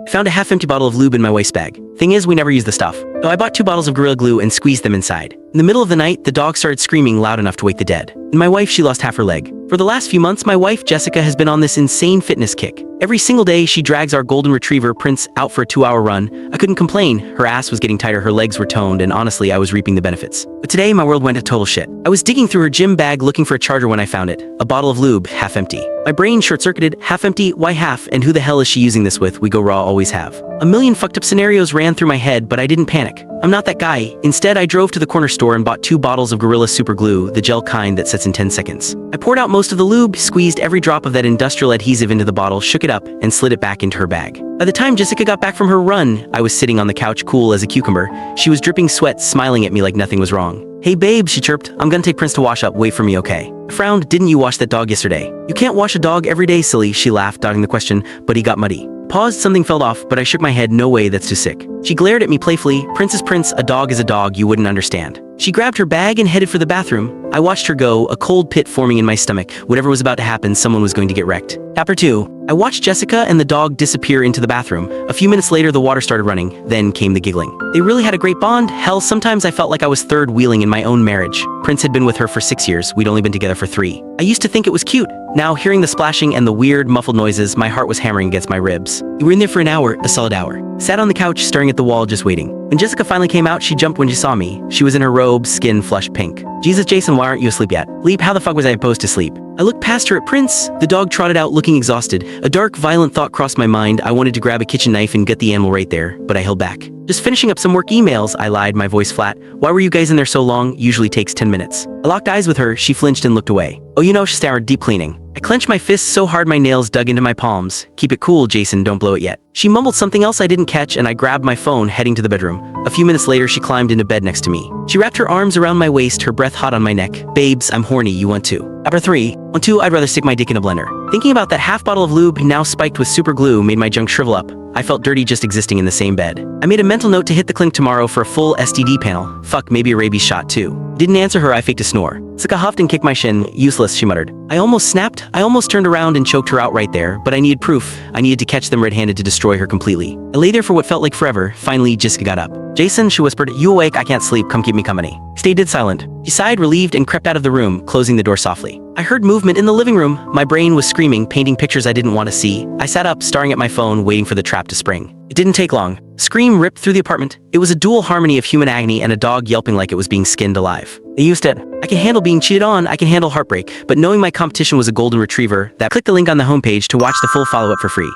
I found a half-empty bottle of lube in my waist bag. Thing is, we never use the stuff. So I bought 2 bottles of Gorilla Glue and squeezed them inside. In the middle of the night, the dog started screaming loud enough to wake the dead. And my wife, she lost half her leg. For the last few months, my wife, Jessica, has been on this insane fitness kick. Every single day, she drags our golden retriever, Prince, out for a 2-hour run. I couldn't complain. Her ass was getting tighter, her legs were toned, and honestly, I was reaping the benefits. But today, my world went to total shit. I was digging through her gym bag looking for a charger when I found it. A bottle of lube, half empty. My brain short-circuited. Half empty? Why half? And who the hell is she using this with? We go raw, always have. A million fucked up scenarios ran through my head, but I didn't panic. I'm not that guy. Instead, I drove to the corner store and bought 2 bottles of Gorilla Super Glue, the gel kind that sets in 10 seconds. I poured out most of the lube, squeezed every drop of that industrial adhesive into the bottle, shook it up, and slid it back into her bag. By the time Jessica got back from her run, I was sitting on the couch cool as a cucumber. She was dripping sweat, smiling at me like nothing was wrong. "Hey babe," she chirped, "I'm gonna take Prince to wash up, wait for me, okay?" I frowned. "Didn't you wash that dog yesterday?" "You can't wash a dog every day, silly," she laughed, dodging the question, "but he got muddy." Paused, something fell off, but I shook my head. "No way, that's too sick." She glared at me playfully. "Prince is Prince, a dog is a dog, you wouldn't understand." She grabbed her bag and headed for the bathroom. I watched her go, a cold pit forming in my stomach. Whatever was about to happen, someone was going to get wrecked. Chapter 2. I watched Jessica and the dog disappear into the bathroom. A few minutes later, the water started running. Then came the giggling. They really had a great bond. Hell, sometimes I felt like I was third wheeling in my own marriage. Prince had been with her for 6 years. We'd only been together for 3. I used to think it was cute. Now, hearing the splashing and the weird, muffled noises, my heart was hammering against my ribs. We were in there for an hour, a solid hour. Sat on the couch, staring at the wall, just waiting. When Jessica finally came out, she jumped when she saw me. She was in her robe, skin flushed pink. "Jesus, Jason, why aren't you asleep yet?" "Leap, how the fuck was I supposed to sleep?" I looked past her at Prince. The dog trotted out looking exhausted. A dark, violent thought crossed my mind. I wanted to grab a kitchen knife and gut the animal right there, but I held back. "Just finishing up some work emails," I lied, my voice flat. "Why were you guys in there so long? Usually takes 10 minutes. I locked eyes with her. She flinched and looked away. "Oh, you know," she stammered, "deep cleaning." I clenched my fists so hard my nails dug into my palms. "Keep it cool, Jason, don't blow it yet." She mumbled something else I didn't catch, and I grabbed my phone, heading to the bedroom. A few minutes later, she climbed into bed next to me. She wrapped her arms around my waist, her breath hot on my neck. "Babes, I'm horny, you want to?" Chapter 3. Want to? I'd rather stick my dick in a blender. Thinking about that half bottle of lube, now spiked with super glue, made my junk shrivel up. I felt dirty just existing in the same bed. I made a mental note to hit the clinic tomorrow for a full STD panel. Fuck, maybe a rabies shot too. Didn't answer her, I faked a snore. Sika huffed and kicked my shin. "Useless," she muttered. I almost snapped. I almost turned around and choked her out right there, but I needed proof. I needed to catch them red-handed to destroy her completely. I lay there for what felt like forever. Finally, Jessica got up. "Jason," she whispered, "you awake? I can't sleep. Come keep me company." Stayed dead silent. She sighed, relieved, and crept out of the room, closing the door softly. I heard movement in the living room. My brain was screaming, painting pictures I didn't want to see. I sat up, staring at my phone, waiting for the trap to spring. It didn't take long. Scream ripped through the apartment. It was a dual harmony of human agony and a dog yelping like it was being skinned alive. They used it. I can handle being cheated on, I can handle heartbreak, but knowing my competition was a golden retriever, click the link on the homepage to watch the full follow-up for free.